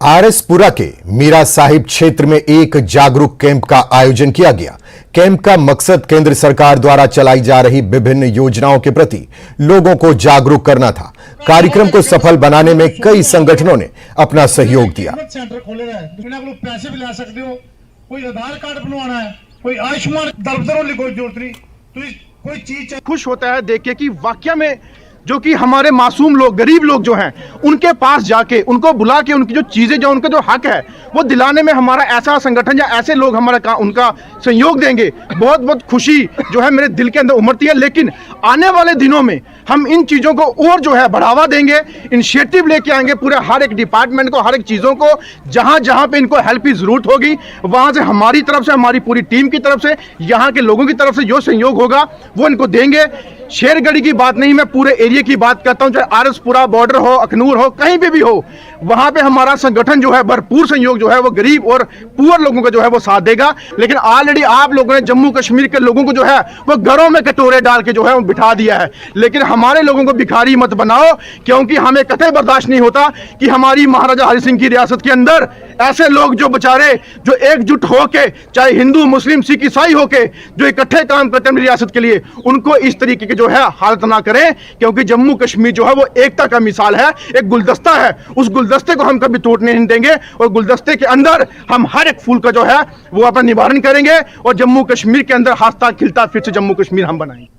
आरएसपुरा के मीरा साहिब क्षेत्र में एक जागरूक कैंप का आयोजन किया गया। कैंप का मकसद केंद्र सरकार द्वारा चलाई जा रही विभिन्न योजनाओं के प्रति लोगों को जागरूक करना था। कार्यक्रम को सफल बनाने में कई संगठनों ने अपना सहयोग दिया। सेंटर खोले हैं, पैसे भी ला सकते हो, कोई आधार कार्ड बनवाना है, कोई आयुष्मान दफ्तरों की कोई जरूरत नहीं, तो कोई चीज खुश होता है देख के कि वाकई में जो कि हमारे मासूम लोग, गरीब लोग जो हैं, उनके पास जाके उनको बुला के उनकी जो चीज़ें, जो उनका जो हक है वो दिलाने में हमारा ऐसा संगठन या ऐसे लोग हमारा उनका सहयोग देंगे, बहुत बहुत खुशी जो है मेरे दिल के अंदर उमड़ती है। लेकिन आने वाले दिनों में हम इन चीज़ों को और जो है बढ़ावा देंगे, इनिशिएटिव लेके आएंगे पूरे हर एक डिपार्टमेंट को, हर एक चीज़ों को, जहाँ जहाँ पे इनको हेल्प की ज़रूरत होगी वहाँ से हमारी तरफ से, हमारी पूरी टीम की तरफ से, यहाँ के लोगों की तरफ से जो सहयोग होगा वो इनको देंगे। शेरगढ़ी की बात नहीं, मैं पूरे एरिया की बात करता हूं, चाहे आरएसपुरा बॉर्डर हो, अखनूर हो, कहीं पे भी हो, वहां पे हमारा संगठन जो है भरपूर सहयोग जो है वो गरीब और पुअर लोगों का जो है वो साथ देगा। लेकिन ऑलरेडी आप लोगों ने जम्मू कश्मीर के लोगों को जो है वो घरों में कटोरे डाल के जो है वो बिठा दिया है। लेकिन हमारे लोगों को भिखारी मत बनाओ, क्योंकि हमें कतई बर्दाश्त नहीं होता कि हमारी महाराजा हरि सिंह की रियासत के अंदर ऐसे लोग जो बेचारे जो एकजुट होके, चाहे हिंदू मुस्लिम सिख ईसाई होके, जो इकट्ठे काम करते हैं रियासत के लिए, उनको इस तरीके के जो है हालत ना करें। क्योंकि जम्मू कश्मीर जो है वो एकता का मिसाल है, एक गुलदस्ता है, उस गुलदस्ते को हम कभी टूटने नहीं देंगे और गुलदस्ते के अंदर हम हर एक फूल का जो है वो अपना निवारण करेंगे और जम्मू कश्मीर के अंदर हंसता खिलता फिर से जम्मू कश्मीर हम बनाएंगे।